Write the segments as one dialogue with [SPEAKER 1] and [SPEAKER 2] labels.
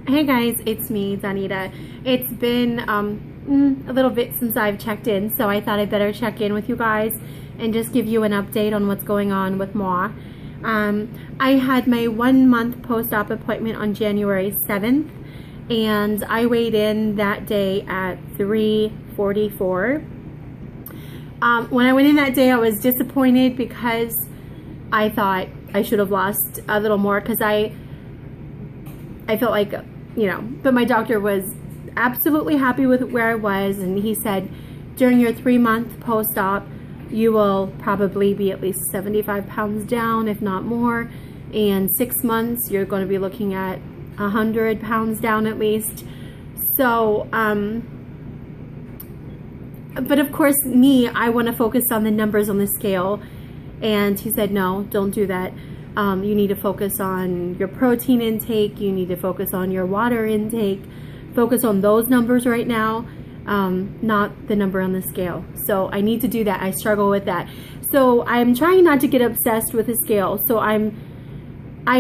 [SPEAKER 1] Hey guys, it's me, Donita. It's been a little bit since I've checked in, so I thought I'd better check in with you guys and just give you an update on what's going on with Ma. I had my 1 month post-op appointment on January 7th, and I weighed in that day at 344. When I went in that day, I was disappointed because I thought I should have lost a little more because I felt like, but my doctor was absolutely happy with where I was, and he said during your 3 month post-op you will probably be at least 75 pounds down, if not more. In 6 months you're going to be looking at 100 pounds down at least. So but of course I want to focus on the numbers on the scale, and he said no, don't do that. You need to focus on your protein intake, you need to focus on your water intake, focus on those numbers right now, not the number on the scale. So I need to do that. I struggle with that. So I'm trying not to get obsessed with the scale. So I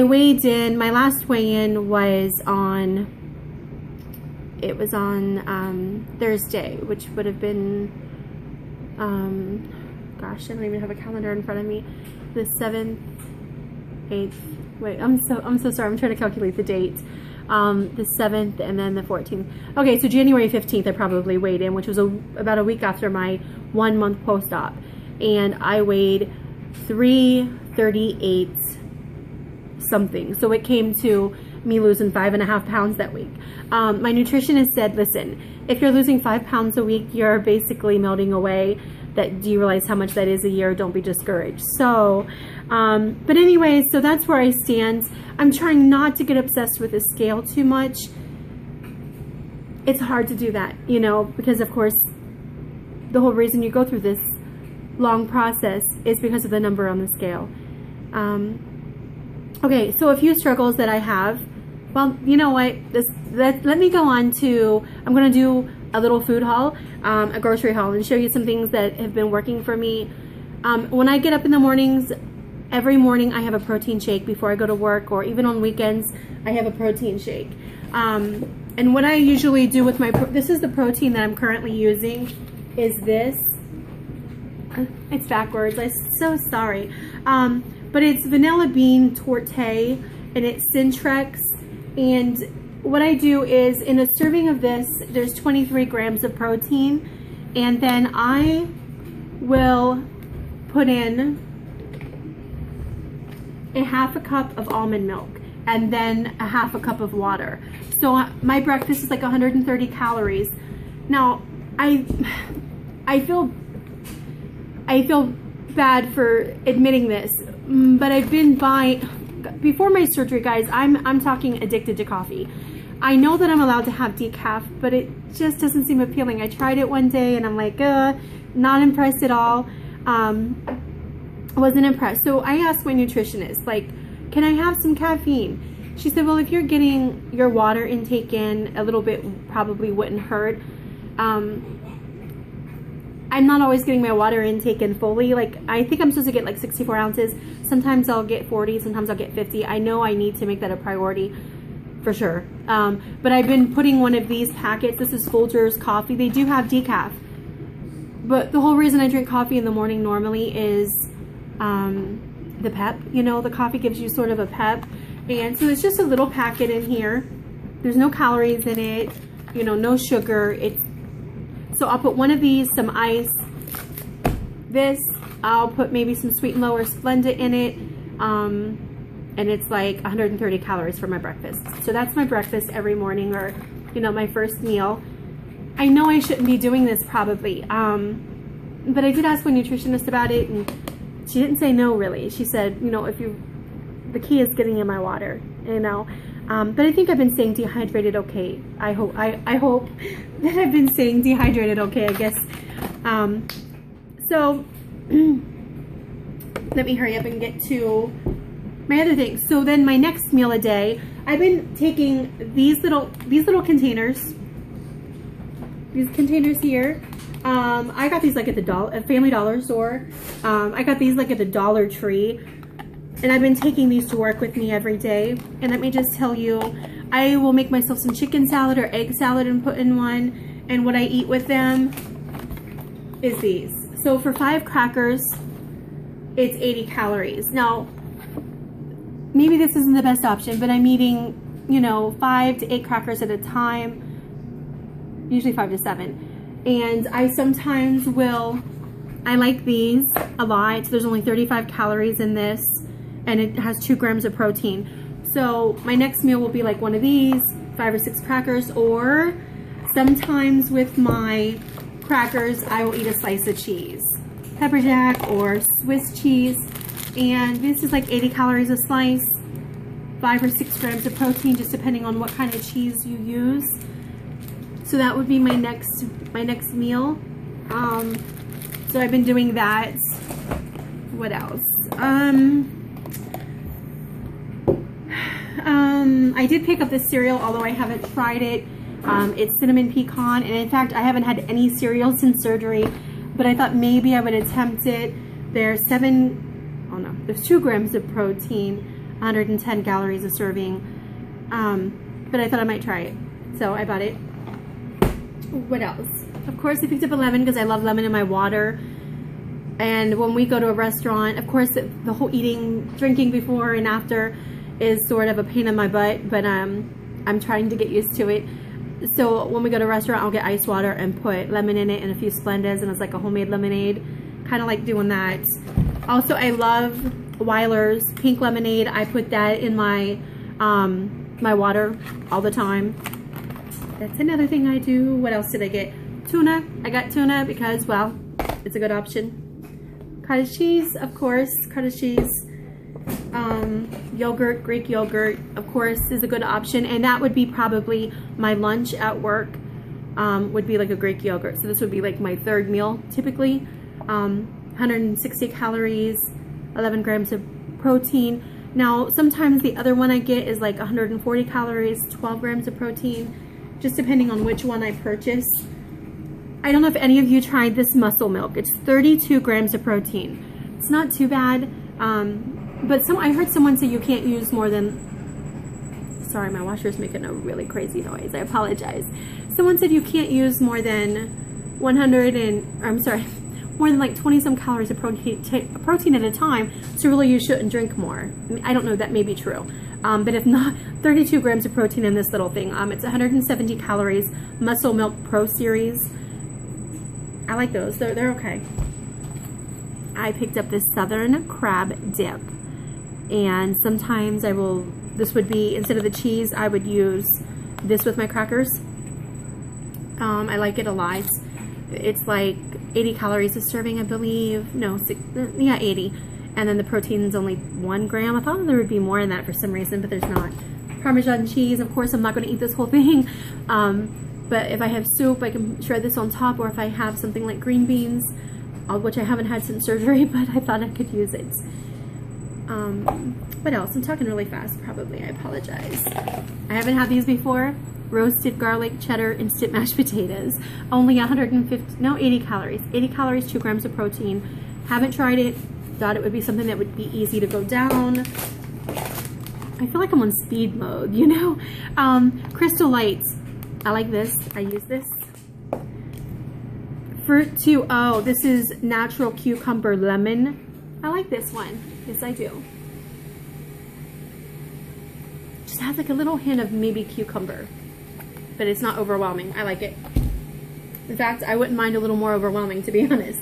[SPEAKER 1] weighed in, my last weigh-in was on, Thursday, which would have been, gosh, I don't even have a calendar in front of me, the 7th, 8th, wait, I'm so sorry, I'm trying to calculate the dates. The 7th and then the 14th. Okay, so January 15th I probably weighed in, which was about a week after my 1 month post-op, and I weighed 338 something. So it came to me losing 5.5 pounds that week. My nutritionist said, listen, if you're losing 5 pounds a week, you're basically melting away. Do you realize how much that is a year? Don't be discouraged. So, but anyway, so that's where I stand. I'm trying not to get obsessed with the scale too much. It's hard to do that, because of course, the whole reason you go through this long process is because of the number on the scale. Okay, so a few struggles that I have. Well, you know what? Let me go on to, I'm going to do a little food haul, a grocery haul, and show you some things that have been working for me. When I get up in the mornings, every morning I have a protein shake before I go to work, or even on weekends, I have a protein shake. And what I usually do with this is the protein that I'm currently using, is this. It's backwards, I'm so sorry. But it's vanilla bean torte, and it's Centrex. And what I do is, in a serving of this, there's 23 grams of protein, and then I will put in a ½ cup of almond milk, and then a ½ cup of water. So my breakfast is like 130 calories. Now, I feel bad for admitting this, but I've been before my surgery, guys, I'm talking addicted to coffee. I know that I'm allowed to have decaf, but it just doesn't seem appealing. I tried it one day and I'm like, not impressed at all. Wasn't impressed. So I asked my nutritionist, like, can I have some caffeine? She said, well, if you're getting your water intake in a little bit, probably wouldn't hurt. I'm not always getting my water intake in fully. Like, I think I'm supposed to get like 64 ounces. Sometimes I'll get 40, sometimes I'll get 50. I know I need to make that a priority for sure. But I've been putting one of these packets. This is Folgers coffee. They do have decaf. But the whole reason I drink coffee in the morning normally is the pep. The coffee gives you sort of a pep. And so it's just a little packet in here. There's no calories in it, no sugar. So I'll put one of these, some ice. This, I'll put maybe some Sweet and Low or Splenda in it. And it's like 130 calories for my breakfast. So that's my breakfast every morning, or, my first meal. I know I shouldn't be doing this probably. But I did ask my nutritionist about it, and she didn't say no, really. She said, the key is getting in my water, But I think I've been staying dehydrated okay. I hope that I've been staying dehydrated okay, I guess. So let me hurry up and get to my other things. So then my next meal a day, I've been taking these little containers. These containers here. I got these like at the Family Dollar store. I got these like at the Dollar Tree. And I've been taking these to work with me every day. And let me just tell you, I will make myself some chicken salad or egg salad and put in one. And what I eat with them is these. So for 5 crackers, it's 80 calories. Now, maybe this isn't the best option, but I'm eating, you know, 5 to 8 crackers at a time, usually 5 to 7. And I sometimes will, I like these a lot. There's only 35 calories in this, and it has 2 grams of protein. So my next meal will be like one of these, 5 or 6 crackers, or sometimes with my crackers, I will eat a slice of cheese, pepper jack or Swiss cheese. And this is like 80 calories a slice, 5 or 6 grams of protein, just depending on what kind of cheese you use. So that would be my next meal. So I've been doing that. What else? I did pick up this cereal, although I haven't tried it. It's cinnamon pecan, and in fact, I haven't had any cereal since surgery, but I thought maybe I would attempt it. There's 2 grams of protein, 110 calories a serving, but I thought I might try it, so I bought it. What else? Of course, I picked up a lemon because I love lemon in my water. And when we go to a restaurant, of course, the whole drinking before and after is sort of a pain in my butt, but I'm trying to get used to it. So when we go to a restaurant, I'll get ice water and put lemon in it and a few Splendas, and it's like a homemade lemonade. Kind of like doing that. Also, I love Weiler's pink lemonade. I put that in my my water all the time. That's another thing I do. What else did I get? Tuna. I got tuna because, well, it's a good option. Cottage cheese, of course. Cottage cheese. Yogurt, Greek yogurt, of course, is a good option. And that would be probably my lunch at work, would be like a Greek yogurt. So this would be like my 3rd meal, typically. 160 calories, 11 grams of protein. Now, sometimes the other one I get is like 140 calories, 12 grams of protein, just depending on which one I purchase. I don't know if any of you tried this muscle milk. It's 32 grams of protein. It's not too bad, but I heard someone say you can't use more than, sorry, my washer is making a really crazy noise. I apologize. Someone said you can't use more than more than like 20 some calories of protein at a time, so really you shouldn't drink more. I don't know, that may be true. But if not, 32 grams of protein in this little thing. It's 170 calories, Muscle Milk Pro Series. I like those, they're okay. I picked up this Southern Crab Dip, and sometimes this would be, instead of the cheese, I would use this with my crackers. I like it a lot. It's like 80 calories a serving, I believe. No, 80. And then the protein's only 1 gram. I thought there would be more in that for some reason, but there's not. Parmesan cheese, of course, I'm not going to eat this whole thing. But if I have soup, I can shred this on top, or if I have something like green beans, which I haven't had since surgery, but I thought I could use it. What else? I'm talking really fast, probably. I apologize. I haven't had these before. Roasted garlic cheddar instant mashed potatoes. Only 80 calories. 80 calories, 2 grams of protein. Haven't tried it. Thought it would be something that would be easy to go down. I feel like I'm on speed mode, you know? Crystal Lights. I like this. I use this. Fruit 2O. This is natural cucumber lemon. I like this one. Yes, I do. Just has like a little hint of maybe cucumber, but it's not overwhelming. I like it. In fact, I wouldn't mind a little more overwhelming, to be honest.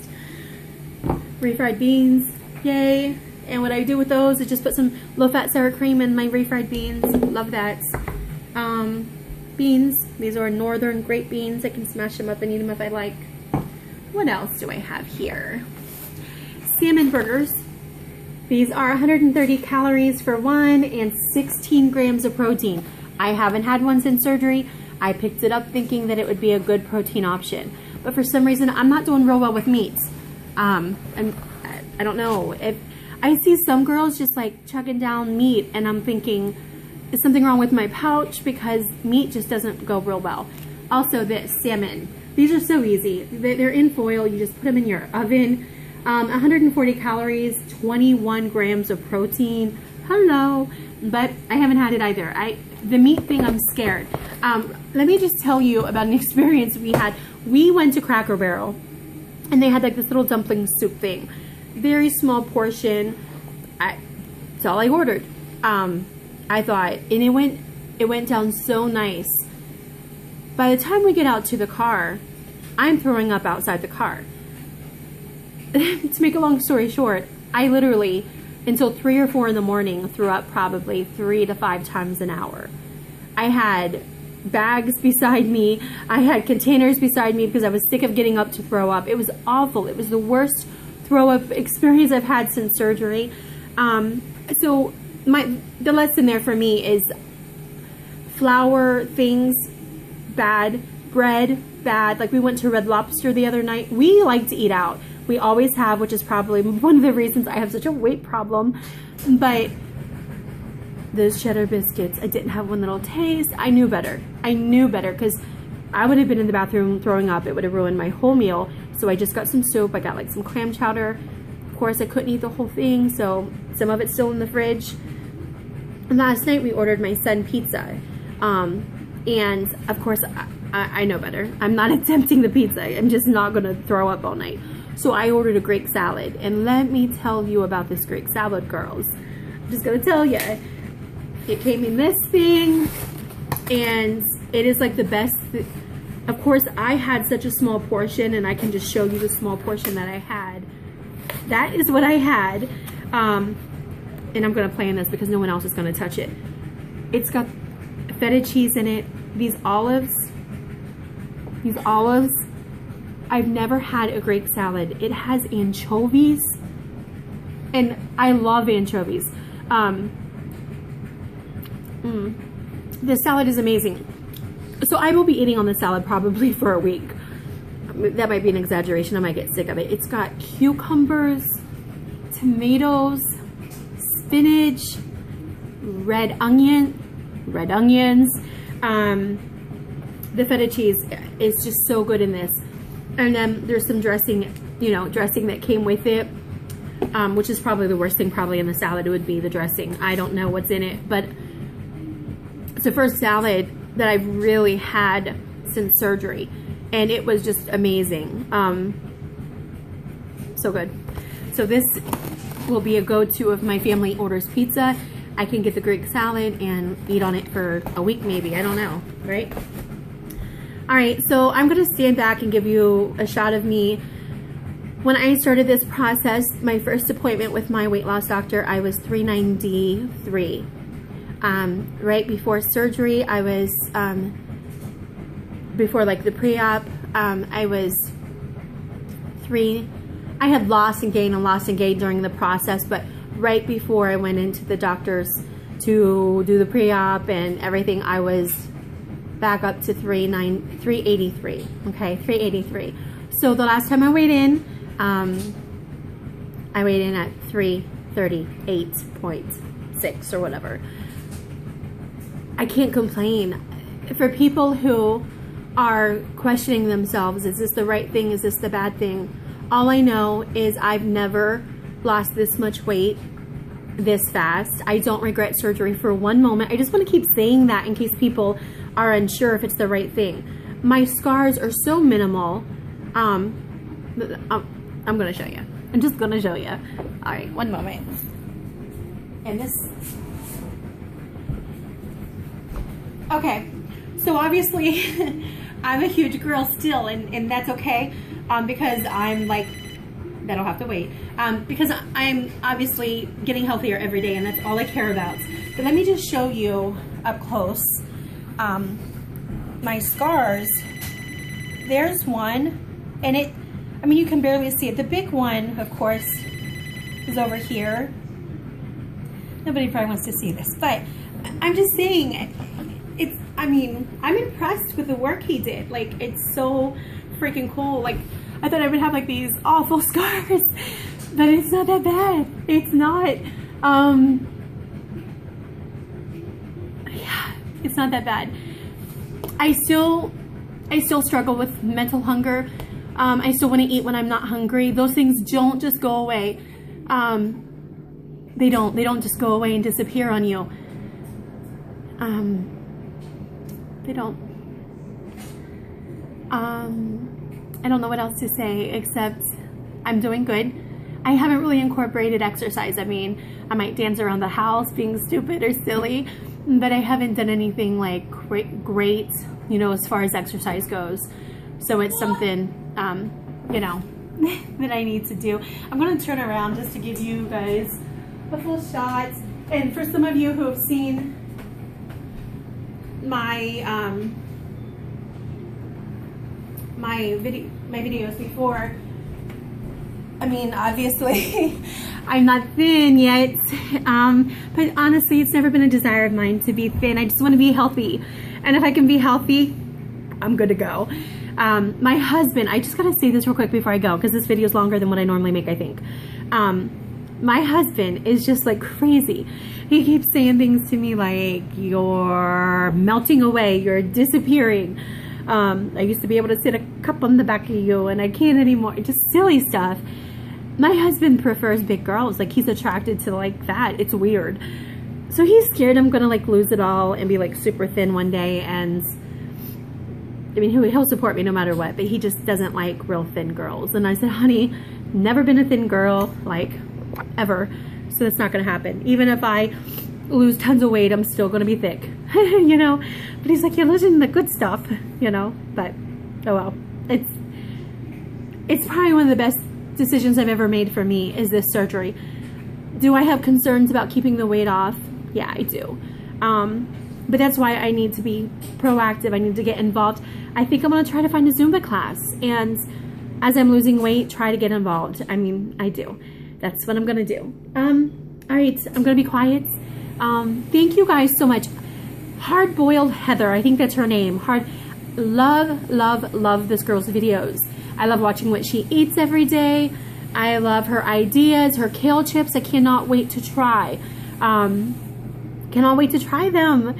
[SPEAKER 1] Refried beans. Yay. And what I do with those is just put some low-fat sour cream in my refried beans. Love that. Beans. These are northern grape beans. I can smash them up and eat them if I like. What else do I have here? Salmon burgers. These are 130 calories for one and 16 grams of protein. I haven't had one since surgery. I picked it up thinking that it would be a good protein option. But for some reason, I'm not doing real well with meat. I don't know. I see some girls just like chugging down meat, and I'm thinking, is something wrong with my pouch? Because meat just doesn't go real well. Also this, salmon. These are so easy. They're in foil. You just put them in your oven. 140 calories, 21 grams of protein. Hello. But I haven't had it either. The meat thing, I'm scared. Let me just tell you about an experience we had. We went to Cracker Barrel, and they had like this little dumpling soup thing. Very small portion. That's all I ordered. I thought, and it went down so nice. By the time we get out to the car, I'm throwing up outside the car. To make a long story short, I literally, until 3 or 4 in the morning, threw up probably 3 to 5 times an hour. I had bags beside me. I had containers beside me because I was sick of getting up to throw up. It was awful. It was the worst throw up experience I've had since surgery. So the lesson there for me is flour things, bad. Bread, bad. Like we went to Red Lobster the other night. We like to eat out. We always have, which is probably one of the reasons I have such a weight problem. But those cheddar biscuits, I didn't have one little taste. I knew better. I knew better because I would have been in the bathroom throwing up. It would have ruined my whole meal. So I just got some soup. I got like some clam chowder. Of course, I couldn't eat the whole thing, so some of it's still in the fridge. And last night we ordered my son pizza. And of course, I know better. I'm not attempting the pizza. I'm just not going to throw up all night. So I ordered a Greek salad. And let me tell you about this Greek salad, girls. I'm just going to tell you. It came in this thing. And it is like the best. Of course, I had such a small portion. And I can just show you the small portion that I had. That is what I had. And I'm going to play in this because no one else is going to touch it. It's got feta cheese in it. These olives, I've never had a Greek salad. It has anchovies, and I love anchovies. The salad is amazing. So I will be eating on the salad probably for a week. That might be an exaggeration. I might get sick of it. It's got cucumbers, tomatoes, spinach, red onions. The feta cheese is just so good in this. And then there's some dressing, dressing that came with it, which is probably the worst thing probably in the salad. It would be the dressing. I don't know what's in it, but it's the first salad that I've really had since surgery. And it was just amazing. So good. So this will be a go-to if my family orders pizza. I can get the Greek salad and eat on it for a week maybe. I don't know, right? All right, so I'm gonna stand back and give you a shot of me. When I started this process, my first appointment with my weight loss doctor, I was 393. Right before surgery, I was, before like the pre-op, I was I had lost and gained during the process, but right before I went into the doctor's to do the pre-op and everything, I was back up to 383. Okay, 383. So the last time I weighed in at 338.6 or whatever. I can't complain. For people who are questioning themselves, is this the right thing? Is this the bad thing? All I know is I've never lost this much weight this fast. I don't regret surgery for one moment. I just want to keep saying that in case people are unsure if it's the right thing. My scars are so minimal. I'm going to show you. I'm just going to show you. All right, one moment. And this. Okay, so obviously I'm a huge girl still, and that's okay, because I'm like, that'll have to wait, because I'm obviously getting healthier every day, and that's all I care about. But let me just show you up close my scars. There's one, and you can barely see it. The big one, of course, is over here. Nobody probably wants to see this, but I'm just saying, I'm impressed with the work he did. Like, it's so freaking cool. Like, I thought I would have like these awful scars, but it's not that bad. It's not, yeah, it's not that bad. I still struggle with mental hunger. I still want to eat when I'm not hungry. Those things don't just go away. They don't just go away and disappear on you. They don't. I don't know what else to say except I'm doing good. I haven't really incorporated exercise. I mean, I might dance around the house being stupid or silly, but I haven't done anything like great, you know, as far as exercise goes. So it's something, you know, that I need to do. I'm going to turn around just to give you guys a full shot. And for some of you who have seen my my videos before, I mean, obviously I'm not thin yet, but honestly it's never been a desire of mine to be thin. I just want to be healthy, and if I can be healthy, I'm good to go. My husband, I just gotta say this real quick before I go, because this video is longer than what I normally make, I think. My husband is just like crazy. He keeps saying things to me like, you're melting away, you're disappearing. I used to be able to sit a cup on the back of you and I can't anymore. Just silly stuff. My husband prefers big girls. Like, he's attracted to like that. It's weird. So he's scared I'm gonna like lose it all and be like super thin one day. And I mean, he'll support me no matter what, but he just doesn't like real thin girls. And I said, honey, never been a thin girl, like, ever. So that's not gonna happen. Even if I lose tons of weight, I'm still gonna be thick. You know? But he's like, you're losing the good stuff, you know? But oh well. It's probably one of the best decisions I've ever made for me is this surgery. Do I have concerns about keeping the weight off? Yeah, I do. But that's why I need to be proactive. I need to get involved. I think I'm gonna try to find a Zumba class, and as I'm losing weight, try to get involved. I mean, I do. That's what I'm gonna do. All right, I'm gonna be quiet. Thank you guys so much. Hard Boiled Heather, I think that's her name. Love this girl's videos. I love watching what she eats every day. I love her ideas, her kale chips. I cannot wait to try. Cannot wait to try them.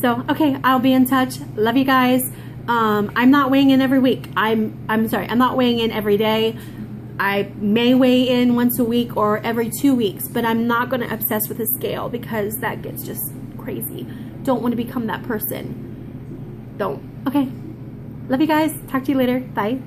[SPEAKER 1] So, okay, I'll be in touch. Love you guys. I'm not weighing in every week. I'm sorry, I'm not weighing in every day. I may weigh in once a week or every 2 weeks, but I'm not going to obsess with the scale because that gets just crazy. Don't want to become that person. Don't. Okay. Love you guys. Talk to you later. Bye.